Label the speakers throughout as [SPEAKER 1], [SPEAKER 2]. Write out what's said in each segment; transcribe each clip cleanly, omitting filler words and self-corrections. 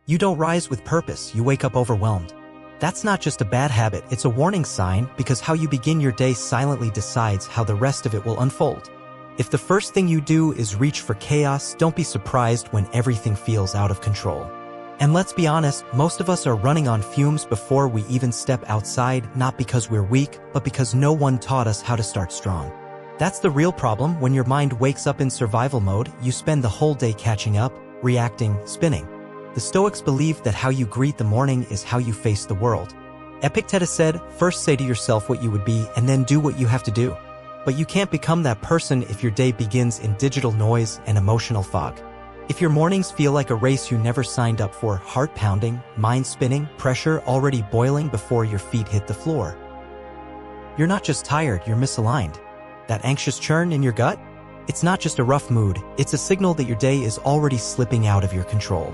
[SPEAKER 1] You don't rise with purpose, you wake up overwhelmed. That's not just a bad habit, it's a warning sign because how you begin your day silently decides how the rest of it will unfold. If the first thing you do is reach for chaos, don't be surprised when everything feels out of control. And let's be honest, most of us are running on fumes before we even step outside, not because we're weak, but because no one taught us how to start strong. That's the real problem. When your mind wakes up in survival mode, you spend the whole day catching up, reacting, spinning. The Stoics believe that how you greet the morning is how you face the world. Epictetus said, first say to yourself what you would be and then do what you have to do. But you can't become that person if your day begins in digital noise and emotional fog. If your mornings feel like a race you never signed up for, heart pounding, mind spinning, pressure already boiling before your feet hit the floor, you're not just tired, you're misaligned. That anxious churn in your gut? It's not just a rough mood, it's a signal that your day is already slipping out of your control.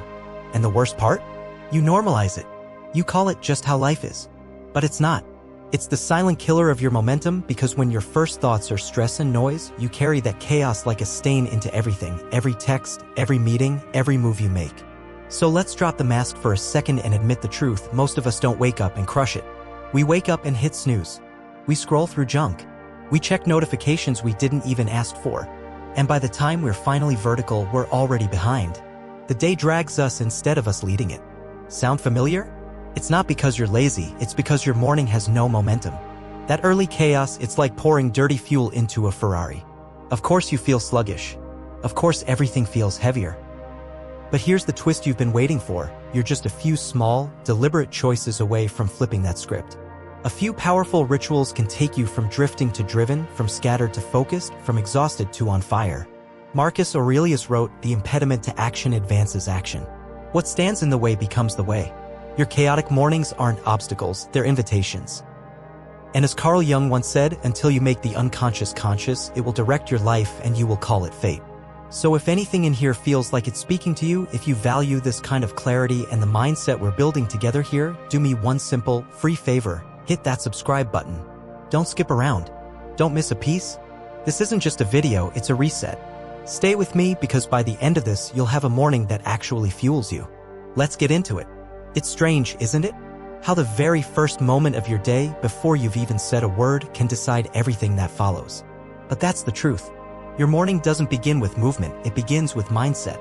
[SPEAKER 1] And the worst part? You normalize it. You call it just how life is. But it's not. It's the silent killer of your momentum because when your first thoughts are stress and noise, you carry that chaos like a stain into everything, every text, every meeting, every move you make. So let's drop the mask for a second and admit the truth. Most of us don't wake up and crush it. We wake up and hit snooze. We scroll through junk. We check notifications we didn't even ask for. And by the time we're finally vertical, we're already behind. The day drags us instead of us leading it. Sound familiar? It's not because you're lazy, it's because your morning has no momentum. That early chaos, it's like pouring dirty fuel into a Ferrari. Of course you feel sluggish. Of course everything feels heavier. But here's the twist you've been waiting for. You're just a few small, deliberate choices away from flipping that script. A few powerful rituals can take you from drifting to driven, from scattered to focused, from exhausted to on fire. Marcus Aurelius wrote, "The impediment to action advances action." What stands in the way becomes the way. Your chaotic mornings aren't obstacles, they're invitations. And as Carl Jung once said, until you make the unconscious conscious, it will direct your life and you will call it fate. So if anything in here feels like it's speaking to you, if you value this kind of clarity and the mindset we're building together here, do me one simple, free favor. Hit that subscribe button. Don't skip around. Don't miss a piece. This isn't just a video, it's a reset. Stay with me because by the end of this, you'll have a morning that actually fuels you. Let's get into it. It's strange, isn't it? How the very first moment of your day, before you've even said a word, can decide everything that follows. But that's the truth. Your morning doesn't begin with movement, it begins with mindset.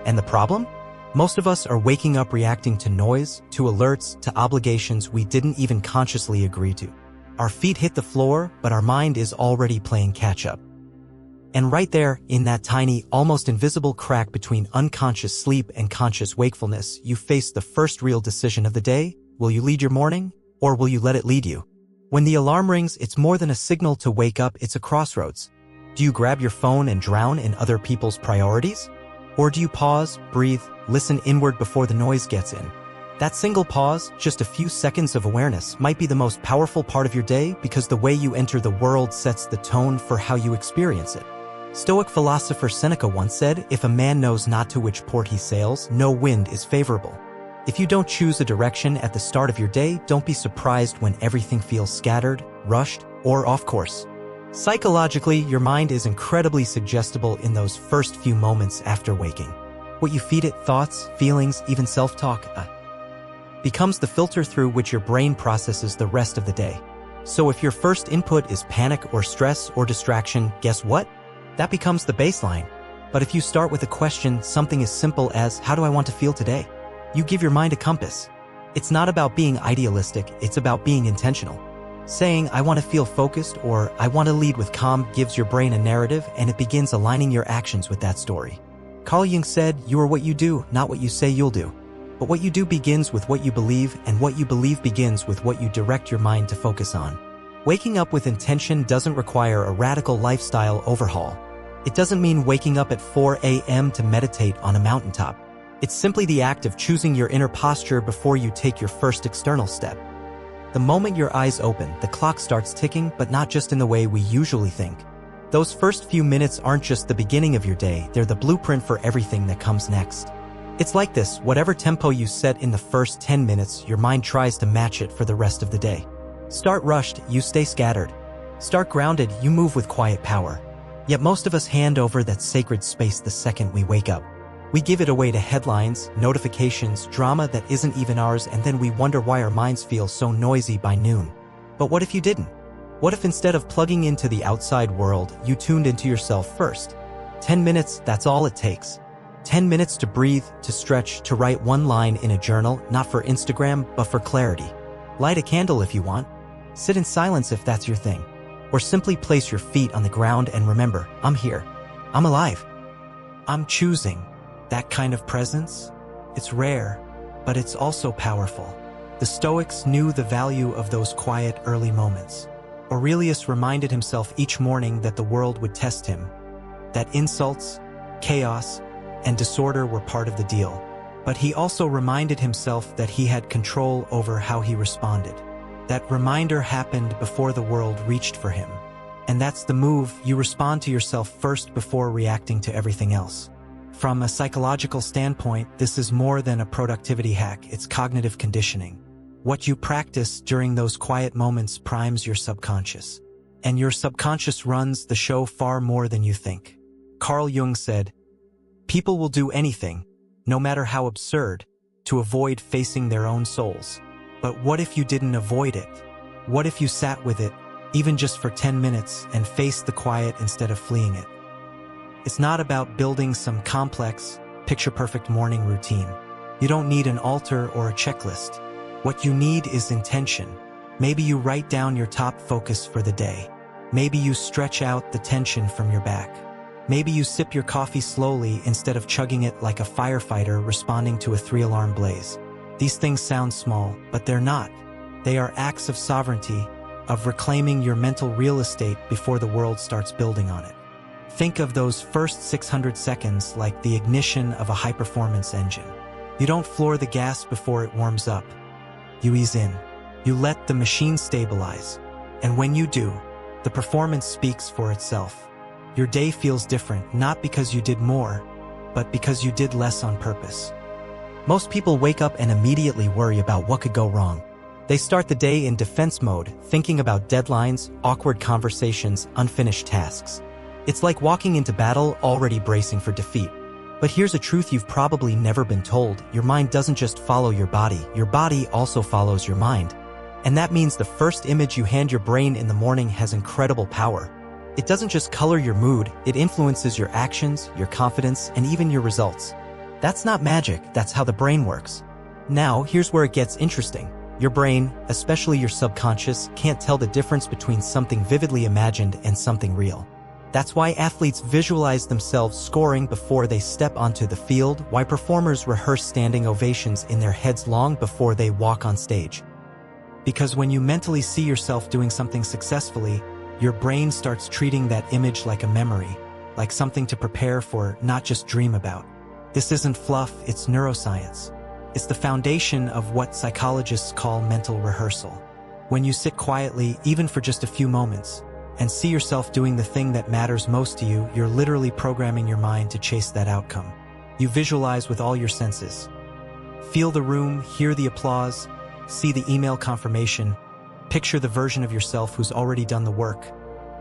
[SPEAKER 1] And the problem? Most of us are waking up reacting to noise, to alerts, to obligations we didn't even consciously agree to. Our feet hit the floor, but our mind is already playing catch-up. And right there, in that tiny, almost invisible crack between unconscious sleep and conscious wakefulness, you face the first real decision of the day. Will you lead your morning, or will you let it lead you? When the alarm rings, it's more than a signal to wake up, it's a crossroads. Do you grab your phone and drown in other people's priorities? Or do you pause, breathe, listen inward before the noise gets in? That single pause, just a few seconds of awareness, might be the most powerful part of your day because the way you enter the world sets the tone for how you experience it. Stoic philosopher Seneca once said, "If a man knows not to which port he sails, no wind is favorable." If you don't choose a direction at the start of your day, don't be surprised when everything feels scattered, rushed, or off course. Psychologically, your mind is incredibly suggestible in those first few moments after waking. What you feed it, thoughts, feelings, even self-talk, becomes the filter through which your brain processes the rest of the day. So if your first input is panic or stress or distraction, guess what? That becomes the baseline. But if you start with a question, something as simple as, how do I want to feel today? You give your mind a compass. It's not about being idealistic, it's about being intentional. Saying, I want to feel focused or I want to lead with calm gives your brain a narrative and it begins aligning your actions with that story. Carl Jung said, you are what you do, not what you say you'll do. But what you do begins with what you believe, and what you believe begins with what you direct your mind to focus on. Waking up with intention doesn't require a radical lifestyle overhaul. It doesn't mean waking up at 4 a.m. to meditate on a mountaintop. It's simply the act of choosing your inner posture before you take your first external step. The moment your eyes open, the clock starts ticking, but not just in the way we usually think. Those first few minutes aren't just the beginning of your day, they're the blueprint for everything that comes next. It's like this, whatever tempo you set in the first 10 minutes, your mind tries to match it for the rest of the day. Start rushed, you stay scattered. Start grounded, you move with quiet power. Yet most of us hand over that sacred space the second we wake up. We give it away to headlines, notifications, drama that isn't even ours, and then we wonder why our minds feel so noisy by noon. But what if you didn't? What if instead of plugging into the outside world, you tuned into yourself first? 10 minutes, that's all it takes. 10 minutes to breathe, to stretch, to write one line in a journal, not for Instagram, but for clarity. Light a candle if you want. Sit in silence if that's your thing. Or simply place your feet on the ground and remember, I'm here. I'm alive. I'm choosing. That kind of presence? It's rare, but it's also powerful. The Stoics knew the value of those quiet early moments. Aurelius reminded himself each morning that the world would test him, that insults, chaos, and disorder were part of the deal. But he also reminded himself that he had control over how he responded. That reminder happened before the world reached for him. And that's the move. You respond to yourself first before reacting to everything else. From a psychological standpoint, this is more than a productivity hack, it's cognitive conditioning. What you practice during those quiet moments primes your subconscious. And your subconscious runs the show far more than you think. Carl Jung said, "People will do anything, no matter how absurd, to avoid facing their own souls. But what if you didn't avoid it? What if you sat with it, even just for 10 minutes, and faced the quiet instead of fleeing it?" It's not about building some complex, picture-perfect morning routine. You don't need an altar or a checklist. What you need is intention. Maybe you write down your top focus for the day. Maybe you stretch out the tension from your back. Maybe you sip your coffee slowly instead of chugging it like a firefighter responding to a 3-alarm blaze. These things sound small, but they're not. They are acts of sovereignty, of reclaiming your mental real estate before the world starts building on it. Think of those first 600 seconds like the ignition of a high-performance engine. You don't floor the gas before it warms up. You ease in. You let the machine stabilize. And when you do, the performance speaks for itself. Your day feels different, not because you did more, but because you did less on purpose. Most people wake up and immediately worry about what could go wrong. They start the day in defense mode, thinking about deadlines, awkward conversations, unfinished tasks. It's like walking into battle already bracing for defeat. But here's a truth you've probably never been told. Your mind doesn't just follow your body also follows your mind. And that means the first image you hand your brain in the morning has incredible power. It doesn't just color your mood, it influences your actions, your confidence, and even your results. That's not magic, that's how the brain works. Now, here's where it gets interesting. Your brain, especially your subconscious, can't tell the difference between something vividly imagined and something real. That's why athletes visualize themselves scoring before they step onto the field, why performers rehearse standing ovations in their heads long before they walk on stage. Because when you mentally see yourself doing something successfully, your brain starts treating that image like a memory, like something to prepare for, not just dream about. This isn't fluff, it's neuroscience. It's the foundation of what psychologists call mental rehearsal. When you sit quietly, even for just a few moments, and see yourself doing the thing that matters most to you, you're literally programming your mind to chase that outcome. You visualize with all your senses. Feel the room, hear the applause, see the email confirmation, picture the version of yourself who's already done the work,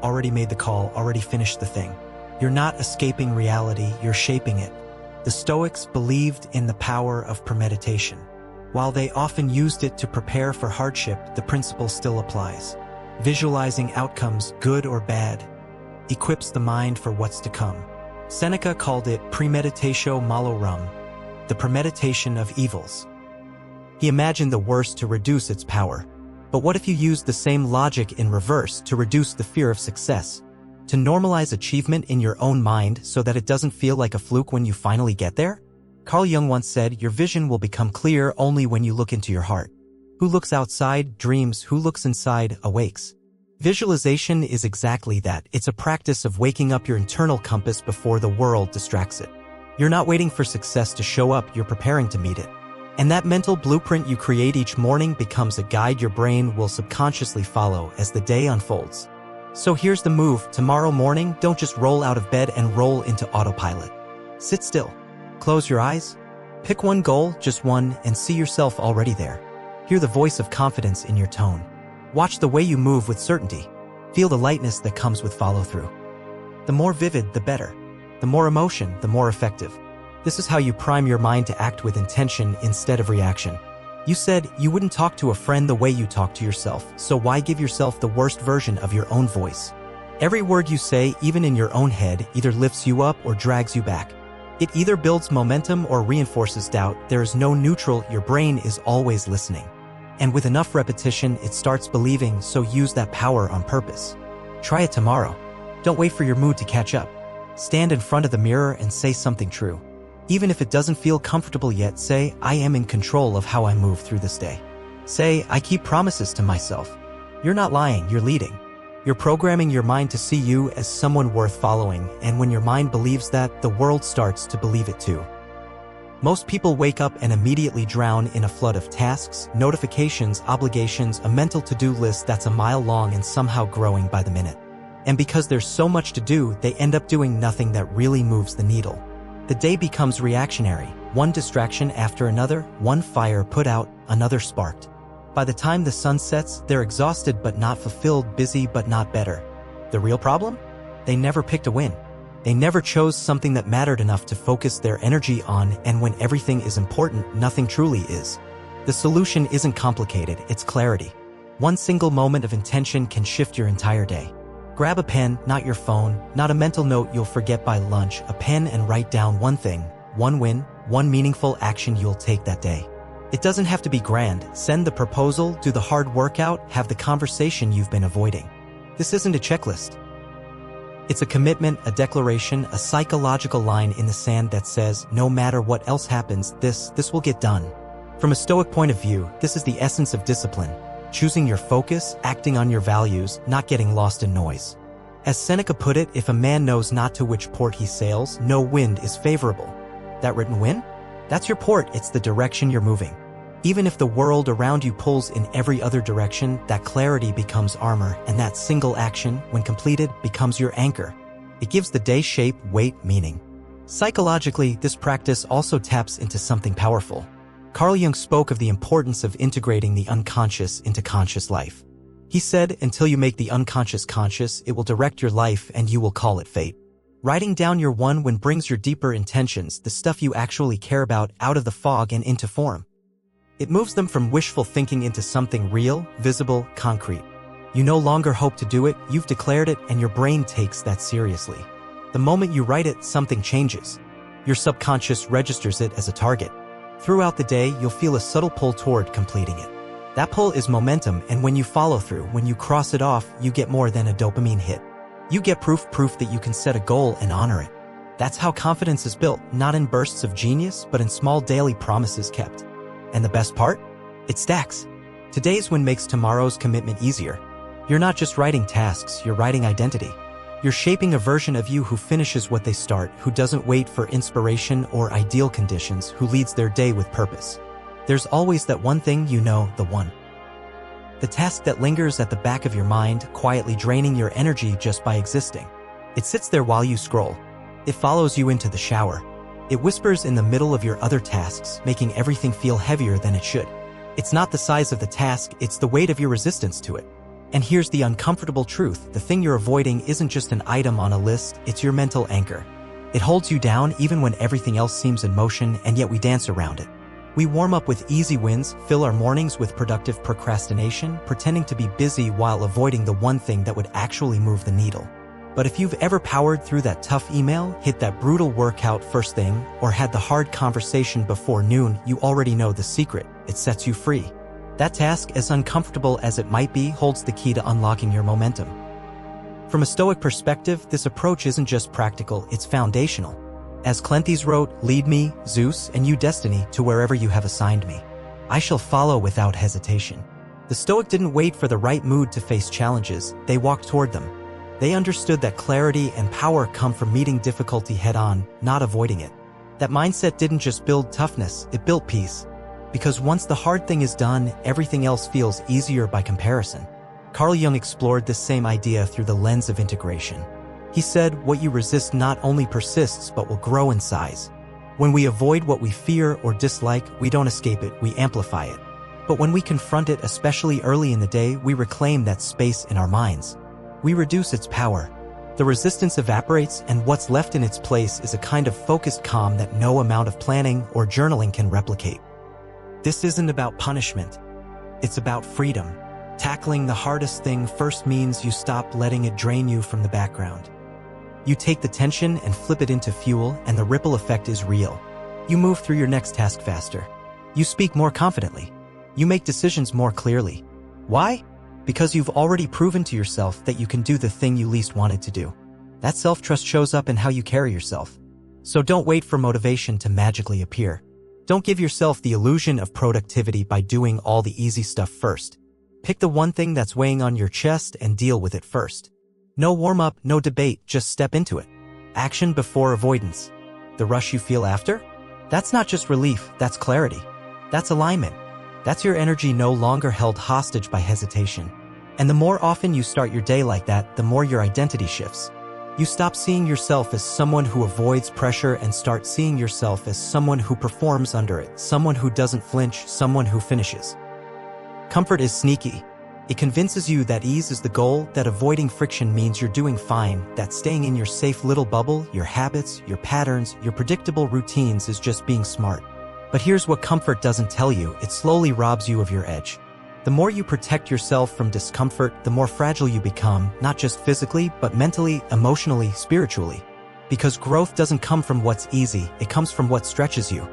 [SPEAKER 1] already made the call, already finished the thing. You're not escaping reality, you're shaping it. The Stoics believed in the power of premeditation. While they often used it to prepare for hardship, the principle still applies. Visualizing outcomes, good or bad, equips the mind for what's to come. Seneca called it premeditatio malorum, the premeditation of evils. He imagined the worst to reduce its power. But what if you used the same logic in reverse to reduce the fear of success? To normalize achievement in your own mind so that it doesn't feel like a fluke when you finally get there? Carl Jung once said, your vision will become clear only when you look into your heart. Who looks outside dreams, who looks inside awakes. Visualization is exactly that. It's a practice of waking up your internal compass before the world distracts it. You're not waiting for success to show up, you're preparing to meet it. And that mental blueprint you create each morning becomes a guide your brain will subconsciously follow as the day unfolds. So here's the move. Tomorrow morning, don't just roll out of bed and roll into autopilot. Sit still. Close your eyes. Pick one goal, just one, and see yourself already there. Hear the voice of confidence in your tone. Watch the way you move with certainty. Feel the lightness that comes with follow-through. The more vivid, the better. The more emotion, the more effective. This is how you prime your mind to act with intention instead of reaction. You said you wouldn't talk to a friend the way you talk to yourself, so why give yourself the worst version of your own voice? Every word you say, even in your own head, either lifts you up or drags you back. It either builds momentum or reinforces doubt. There is no neutral. Your brain is always listening. And with enough repetition, it starts believing, so use that power on purpose. Try it tomorrow. Don't wait for your mood to catch up. Stand in front of the mirror and say something true. Even if it doesn't feel comfortable yet, say, I am in control of how I move through this day. Say, I keep promises to myself. You're not lying, you're leading. You're programming your mind to see you as someone worth following, and when your mind believes that, the world starts to believe it too. Most people wake up and immediately drown in a flood of tasks, notifications, obligations, a mental to-do list that's a mile long and somehow growing by the minute. And because there's so much to do, they end up doing nothing that really moves the needle. The day becomes reactionary, one distraction after another, one fire put out, another sparked. By the time the sun sets, they're exhausted but not fulfilled, busy but not better. The real problem? They never picked a win. They never chose something that mattered enough to focus their energy on, and when everything is important, nothing truly is. The solution isn't complicated, it's clarity. One single moment of intention can shift your entire day. Grab a pen, not your phone, not a mental note you'll forget by lunch, a pen and write down one thing, one win, one meaningful action you'll take that day. It doesn't have to be grand. Send the proposal, do the hard workout, have the conversation you've been avoiding. This isn't a checklist. It's a commitment, a declaration, a psychological line in the sand that says, no matter what else happens, this will get done. From a Stoic point of view, this is the essence of discipline. Choosing your focus, acting on your values, not getting lost in noise. As Seneca put it, if a man knows not to which port he sails, no wind is favorable. That written win? That's your port, it's the direction you're moving. Even if the world around you pulls in every other direction, that clarity becomes armor, and that single action, when completed, becomes your anchor. It gives the day shape, weight, meaning. Psychologically, this practice also taps into something powerful. Carl Jung spoke of the importance of integrating the unconscious into conscious life. He said, until you make the unconscious conscious, it will direct your life and you will call it fate. Writing down your one win brings your deeper intentions, the stuff you actually care about, out of the fog and into form. It moves them from wishful thinking into something real, visible, concrete. You no longer hope to do it, you've declared it, and your brain takes that seriously. The moment you write it, something changes. Your subconscious registers it as a target. Throughout the day, you'll feel a subtle pull toward completing it. That pull is momentum, and when you follow through, when you cross it off, you get more than a dopamine hit. You get proof that you can set a goal and honor it. That's how confidence is built, not in bursts of genius, but in small daily promises kept. And the best part? It stacks. Today's win makes tomorrow's commitment easier. You're not just writing tasks, you're writing identity. You're shaping a version of you who finishes what they start, who doesn't wait for inspiration or ideal conditions, who leads their day with purpose. There's always that one thing you know, the one. The task that lingers at the back of your mind, quietly draining your energy just by existing. It sits there while you scroll. It follows you into the shower. It whispers in the middle of your other tasks, making everything feel heavier than it should. It's not the size of the task, it's the weight of your resistance to it. And here's the uncomfortable truth, the thing you're avoiding isn't just an item on a list, it's your mental anchor. It holds you down even when everything else seems in motion, and yet we dance around it. We warm up with easy wins, fill our mornings with productive procrastination, pretending to be busy while avoiding the one thing that would actually move the needle. But if you've ever powered through that tough email, hit that brutal workout first thing, or had the hard conversation before noon, you already know the secret. It sets you free. That task, as uncomfortable as it might be, holds the key to unlocking your momentum. From a Stoic perspective, this approach isn't just practical, it's foundational. As Cleanthes wrote, "Lead me, Zeus, and you destiny, to wherever you have assigned me. I shall follow without hesitation." The Stoic didn't wait for the right mood to face challenges, they walked toward them. They understood that clarity and power come from meeting difficulty head-on, not avoiding it. That mindset didn't just build toughness, it built peace. Because once the hard thing is done, everything else feels easier by comparison. Carl Jung explored this same idea through the lens of integration. He said, what you resist not only persists but will grow in size. When we avoid what we fear or dislike, we don't escape it, we amplify it. But when we confront it, especially early in the day, we reclaim that space in our minds. We reduce its power. The resistance evaporates, and what's left in its place is a kind of focused calm that no amount of planning or journaling can replicate. This isn't about punishment. It's about freedom. Tackling the hardest thing first means you stop letting it drain you from the background. You take the tension and flip it into fuel, and the ripple effect is real. You move through your next task faster. You speak more confidently. You make decisions more clearly. Why? Because you've already proven to yourself that you can do the thing you least wanted to do. That self-trust shows up in how you carry yourself. So don't wait for motivation to magically appear. Don't give yourself the illusion of productivity by doing all the easy stuff first. Pick the one thing that's weighing on your chest and deal with it first. No warm-up, no debate, just step into it. Action before avoidance. The rush you feel after? That's not just relief, that's clarity. That's alignment. That's your energy no longer held hostage by hesitation. And the more often you start your day like that, the more your identity shifts. You stop seeing yourself as someone who avoids pressure and start seeing yourself as someone who performs under it, someone who doesn't flinch, someone who finishes. Comfort is sneaky. It convinces you that ease is the goal, that avoiding friction means you're doing fine, that staying in your safe little bubble, your habits, your patterns, your predictable routines is just being smart. But here's what comfort doesn't tell you: it slowly robs you of your edge. The more you protect yourself from discomfort, the more fragile you become, not just physically, but mentally, emotionally, spiritually. Because growth doesn't come from what's easy, it comes from what stretches you.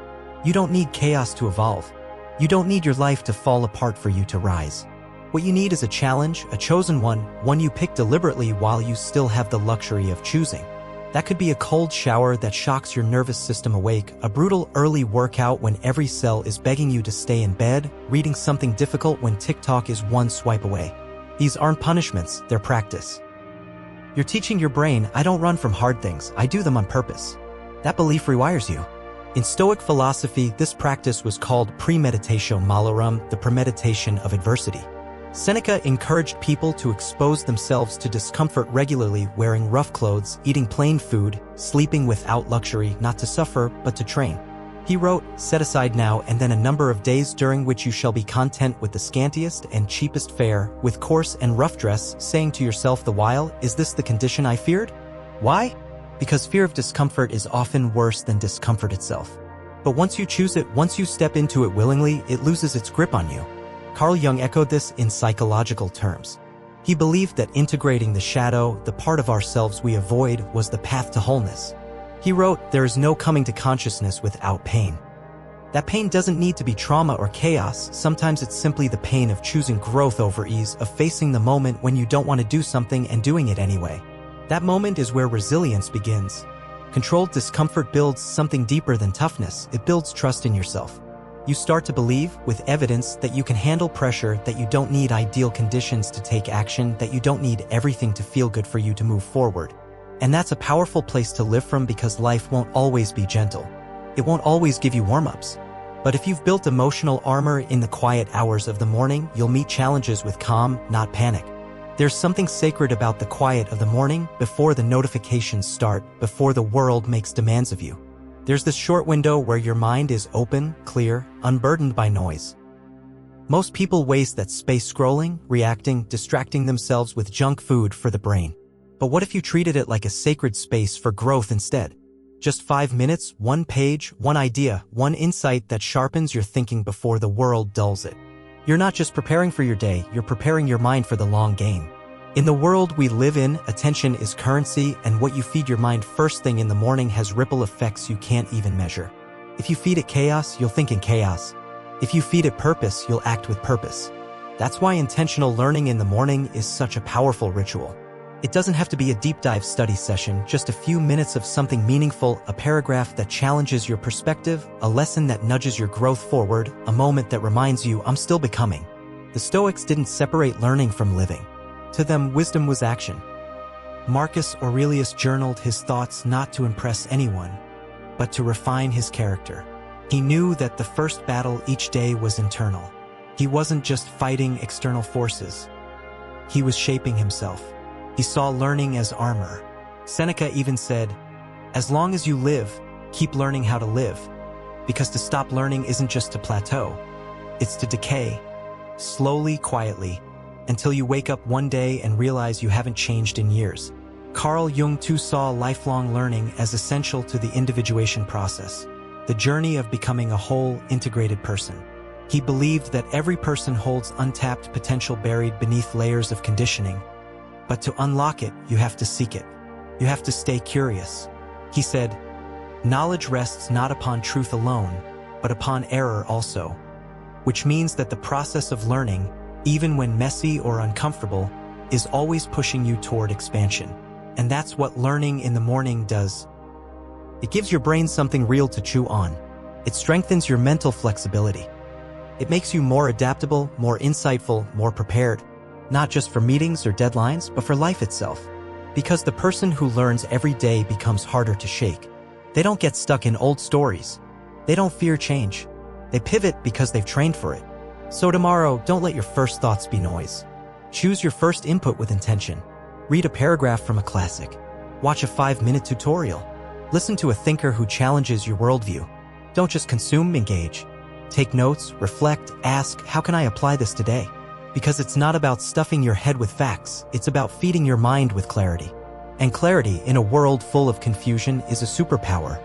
[SPEAKER 1] You don't need chaos to evolve. You don't need your life to fall apart for you to rise. What you need is a challenge, a chosen one you pick deliberately while you still have the luxury of choosing. That could be a cold shower that shocks your nervous system awake, a brutal early workout when every cell is begging you to stay in bed, reading something difficult when TikTok is one swipe away. These aren't punishments, they're practice. You're teaching your brain, I don't run from hard things, I do them on purpose. That belief rewires you. In Stoic philosophy, this practice was called premeditatio malorum, the premeditation of adversity. Seneca encouraged people to expose themselves to discomfort regularly, wearing rough clothes, eating plain food, sleeping without luxury, not to suffer, but to train. He wrote, "Set aside now and then a number of days during which you shall be content with the scantiest and cheapest fare, with coarse and rough dress, saying to yourself the while, is this the condition I feared?" Why? Because fear of discomfort is often worse than discomfort itself. But once you choose it, once you step into it willingly, it loses its grip on you. Carl Jung echoed this in psychological terms. He believed that integrating the shadow, the part of ourselves we avoid, was the path to wholeness. He wrote, "There is no coming to consciousness without pain." That pain doesn't need to be trauma or chaos. Sometimes it's simply the pain of choosing growth over ease, of facing the moment when you don't want to do something and doing it anyway. That moment is where resilience begins. Controlled discomfort builds something deeper than toughness. It builds trust in yourself. You start to believe, with evidence, that you can handle pressure, that you don't need ideal conditions to take action, that you don't need everything to feel good for you to move forward. And that's a powerful place to live from, because life won't always be gentle. It won't always give you warm-ups. But if you've built emotional armor in the quiet hours of the morning, you'll meet challenges with calm, not panic. There's something sacred about the quiet of the morning, before the notifications start, before the world makes demands of you. There's this short window where your mind is open, clear, unburdened by noise. Most people waste that space scrolling, reacting, distracting themselves with junk food for the brain. But what if you treated it like a sacred space for growth instead? Just 5 minutes, one page, one idea, one insight that sharpens your thinking before the world dulls it. You're not just preparing for your day, you're preparing your mind for the long game. In the world we live in, attention is currency, and what you feed your mind first thing in the morning has ripple effects you can't even measure. If you feed it chaos, you'll think in chaos. If you feed it purpose, you'll act with purpose. That's why intentional learning in the morning is such a powerful ritual. It doesn't have to be a deep dive study session, just a few minutes of something meaningful, a paragraph that challenges your perspective, a lesson that nudges your growth forward, a moment that reminds you, I'm still becoming. The Stoics didn't separate learning from living. To them, wisdom was action. Marcus Aurelius journaled his thoughts not to impress anyone, but to refine his character. He knew that the first battle each day was internal. He wasn't just fighting external forces. He was shaping himself. He saw learning as armor. Seneca even said, "As long as you live, keep learning how to live." Because to stop learning isn't just to plateau. It's to decay, slowly, quietly, until you wake up one day and realize you haven't changed in years. Carl Jung too saw lifelong learning as essential to the individuation process, the journey of becoming a whole, integrated person. He believed that every person holds untapped potential buried beneath layers of conditioning, but to unlock it, you have to seek it. You have to stay curious. He said, "Knowledge rests not upon truth alone, but upon error also," which means that the process of learning, even when messy or uncomfortable, is always pushing you toward expansion. And that's what learning in the morning does. It gives your brain something real to chew on. It strengthens your mental flexibility. It makes you more adaptable, more insightful, more prepared, not just for meetings or deadlines, but for life itself. Because the person who learns every day becomes harder to shake. They don't get stuck in old stories. They don't fear change. They pivot because they've trained for it. So tomorrow, don't let your first thoughts be noise. Choose your first input with intention. Read a paragraph from a classic. Watch a 5-minute tutorial. Listen to a thinker who challenges your worldview. Don't just consume, engage. Take notes, reflect, ask, how can I apply this today? Because it's not about stuffing your head with facts, it's about feeding your mind with clarity. And clarity in a world full of confusion is a superpower.